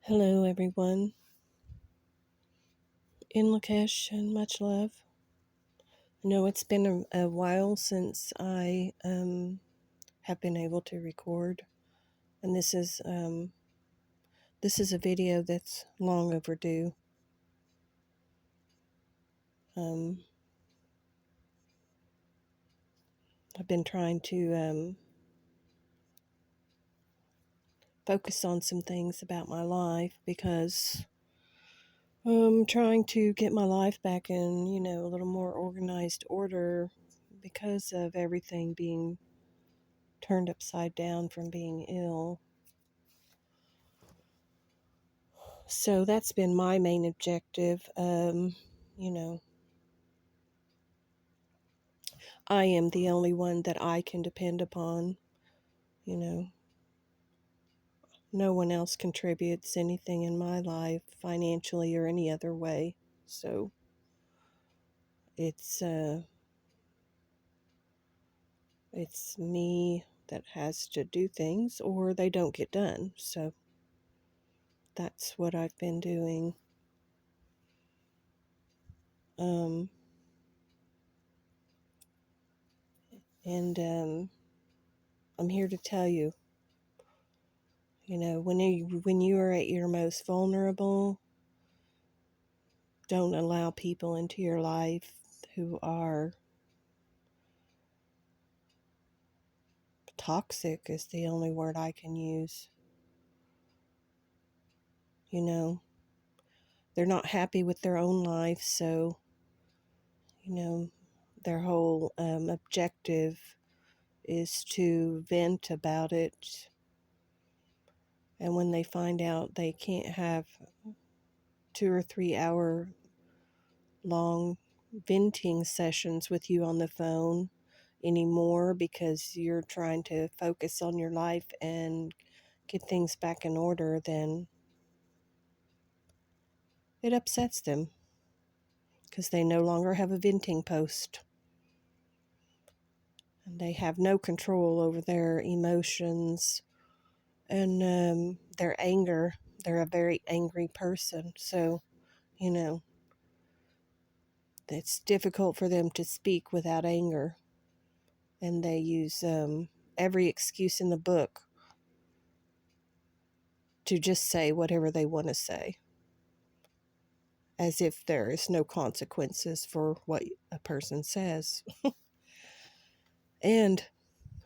Hello, everyone. In Lakesh and much love. I know it's been a while since I have been able to record, and this is a video that's long overdue. Um, I've been trying to focus on some things about my life because I'm trying to get my life back in, a little more organized order because of everything being turned upside down from being ill. So that's been my main objective. You know, I am the only one that I can depend upon. You know, no one else contributes anything in my life financially or any other way. So it's uh, it's me that has to do things, or they don't get done. So that's what I've been doing. Um, and I'm here to tell you. When you are at your most vulnerable, don't allow people into your life who are toxic, is the only word I can use. You know, they're not happy with their own life, so, their whole objective is to vent about it. And when they find out they can't have 2 or 3 hour long venting sessions with you on the phone anymore because you're trying to focus on your life and get things back in order, then it upsets them because they no longer have a venting post. And they have no control over their emotions and their anger. They're a very angry person. So, you know, it's difficult for them to speak without anger. And they use every excuse in the book to just say whatever they want to say, as if there is no consequences for what a person says. And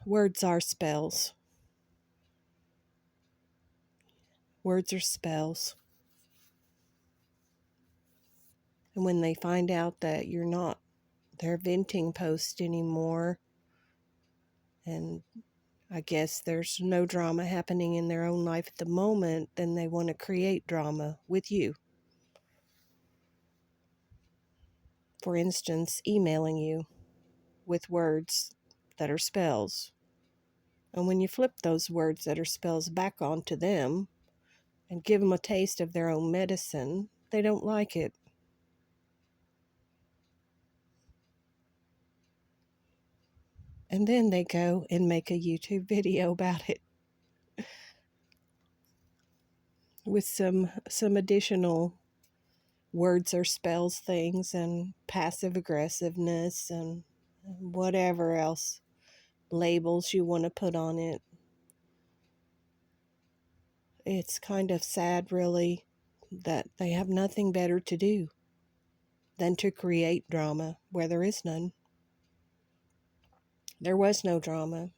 words are spells. Words are spells. And when they find out that you're not their venting post anymore, and I guess there's no drama happening in their own life at the moment, then they want to create drama with you. For instance, emailing you with words that are spells. And when you flip those words that are spells back onto them and give them a taste of their own medicine, they don't like it. And then they go and make a YouTube video about it with some additional words or spells things and passive aggressiveness and whatever else labels you want to put on it. It's kind of sad, really, that they have nothing better to do than to create drama where there is none. There was no drama.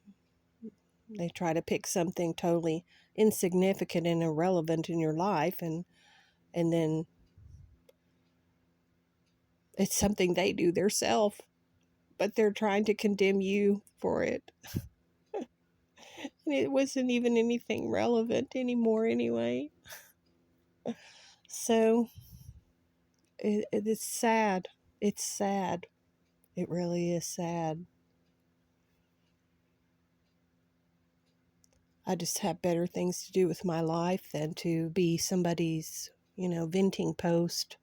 They try to pick something totally insignificant and irrelevant in your life, and then it's something they do themselves, but they're trying to condemn you for it. And it wasn't even anything relevant anymore anyway. So it's sad. It's sad. It really is sad. I just have better things to do with my life than to be somebody's, venting post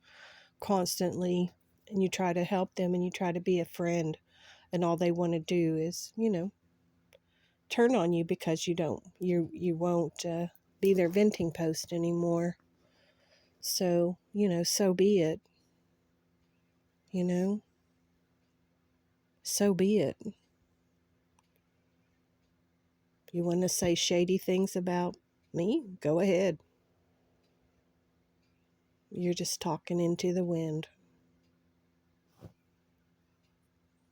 constantly. And you try to help them and you try to be a friend. And all they want to do is, turn on you because you won't be their venting post anymore. So, so be it. So be it. You want to say shady things about me? Go ahead. You're just talking into the wind.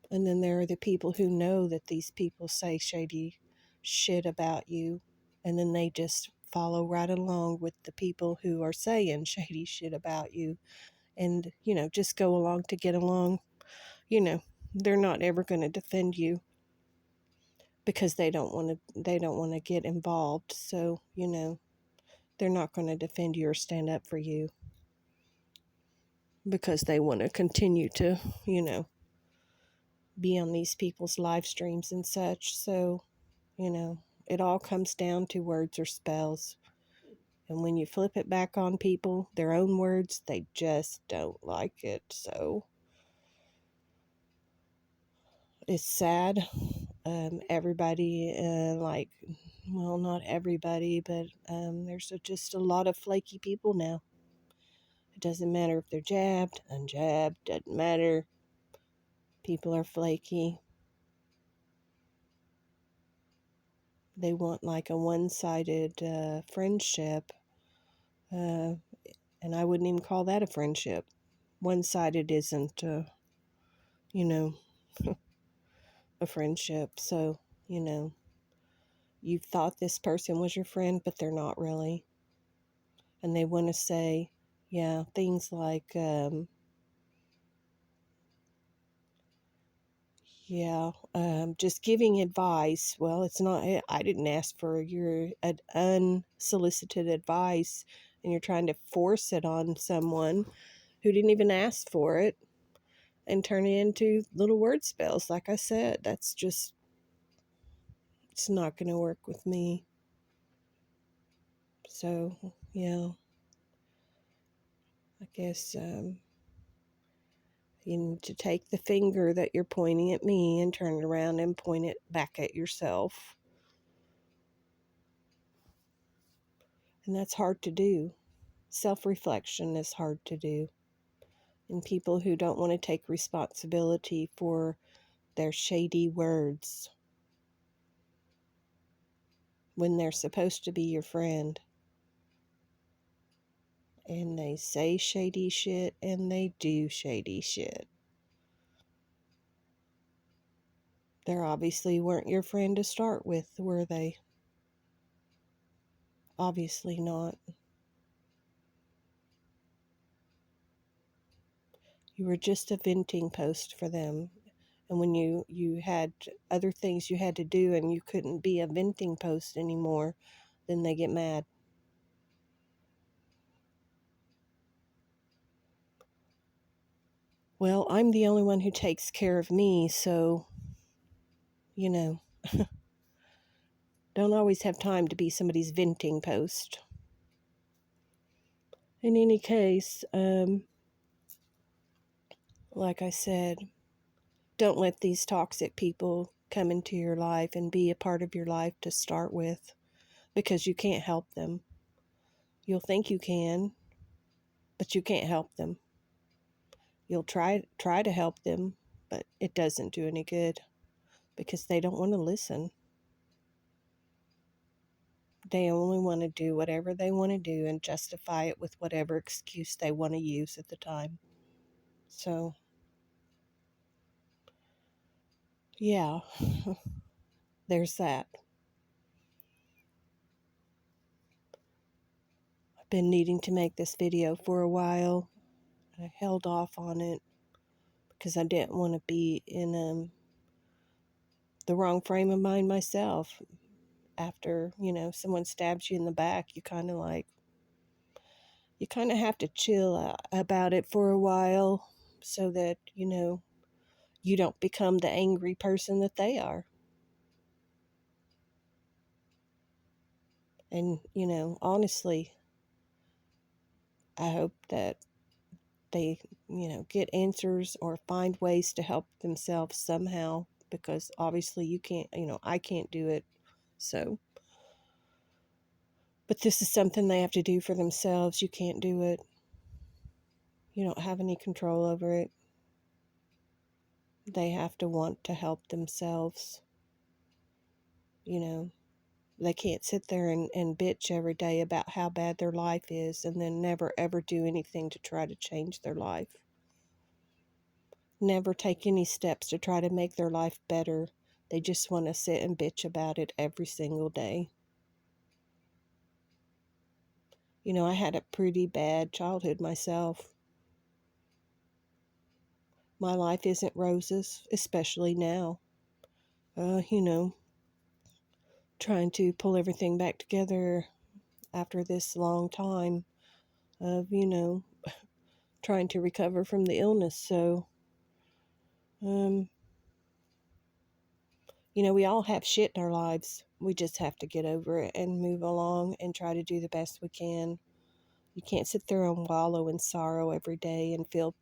And then there are the people who know that these people say shady shit about you, and then they just follow right along with the people who are saying shady shit about you, and just go along to get along. They're not ever going to defend you because they don't want to get involved. So they're not going to defend you or stand up for you because they want to continue to be on these people's live streams and such. So it all comes down to words or spells. And when you flip it back on people, their own words, they just don't like it. So it's sad. Everybody, well, not everybody, but there's just a lot of flaky people now. It doesn't matter if they're jabbed, unjabbed, doesn't matter. People are flaky. They want like a one-sided friendship. And I wouldn't even call that a friendship. One-sided isn't, a friendship. So, you thought this person was your friend, but they're not really. And they want to say, yeah, things like, just giving advice. Well, it's not, I didn't ask for your unsolicited advice, and you're trying to force it on someone who didn't even ask for it and turn it into little word spells. Like I said, that's just, it's not going to work with me. So, yeah, I guess you need to take the finger that you're pointing at me and turn it around and point it back at yourself. And that's hard to do. Self-reflection is hard to do. And people who don't want to take responsibility for their shady words when they're supposed to be your friend. And they say shady shit and they do shady shit. They obviously weren't your friend to start with, were they? Obviously not. You were just a venting post for them. And when you had other things you had to do and you couldn't be a venting post anymore, then they get mad. Well, I'm the only one who takes care of me, so, don't always have time to be somebody's venting post. In any case, like I said, don't let these toxic people come into your life and be a part of your life to start with, because you can't help them. You'll think you can, but you can't help them. You'll try to help them, but it doesn't do any good because they don't want to listen. They only want to do whatever they want to do and justify it with whatever excuse they want to use at the time. So, yeah, there's that. I've been needing to make this video for a while. I held off on it because I didn't want to be in the wrong frame of mind myself. After, someone stabs you in the back, you kind of have to chill about it for a while so that, you don't become the angry person that they are. And, honestly, I hope that they, get answers or find ways to help themselves somehow, because obviously you can't, I can't do it. So, but this is something they have to do for themselves. You can't do it. You don't have any control over it. They have to want to help themselves. You know, they can't sit there and bitch every day about how bad their life is and then never ever do anything to try to change their life. Never take any steps to try to make their life better. They just want to sit and bitch about it every single day. You know, I had a pretty bad childhood myself. My life isn't roses, especially now. You know, trying to pull everything back together after this long time of, trying to recover from the illness. So, um, we all have shit in our lives. We just have to get over it and move along and try to do the best we can. You can't sit there and wallow in sorrow every day and feel,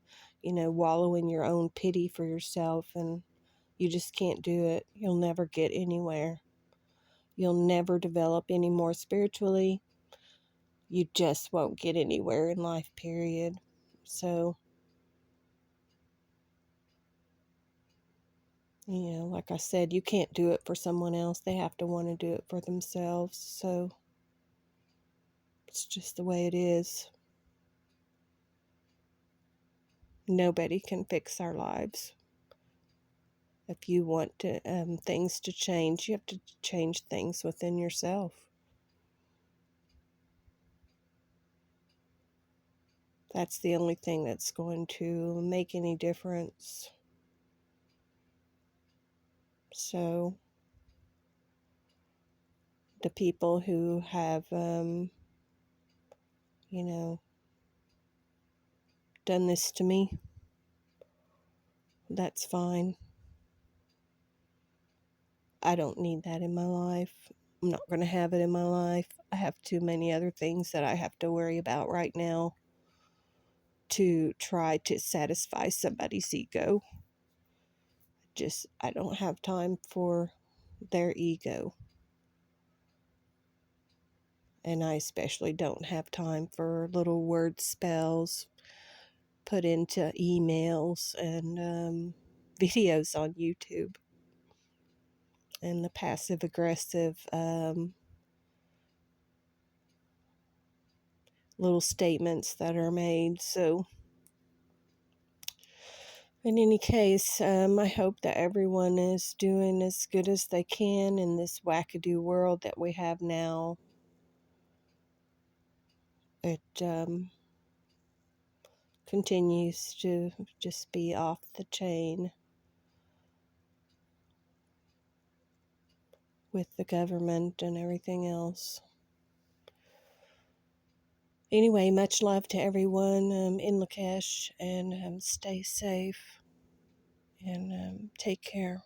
wallow in your own pity for yourself. And you just can't do it. You'll never get anywhere. You'll never develop any more spiritually. You just won't get anywhere in life, period. So, like I said, you can't do it for someone else. They have to want to do it for themselves. So, it's just the way it is. Nobody can fix our lives. If you want to things to change, you have to change things within yourself. That's the only thing that's going to make any difference. So, the people who have, done this to me, that's fine. I don't need that in my life. I'm not going to have it in my life. I have too many other things that I have to worry about right now to try to satisfy somebody's ego. I don't have time for their ego. And I especially don't have time for little word spells put into emails and videos on YouTube and the passive aggressive little statements that are made. So, in any case, I hope that everyone is doing as good as they can in this wackadoo world that we have now. It continues to just be off the chain with the government and everything else. Anyway, much love to everyone in Lakesh, and stay safe and take care.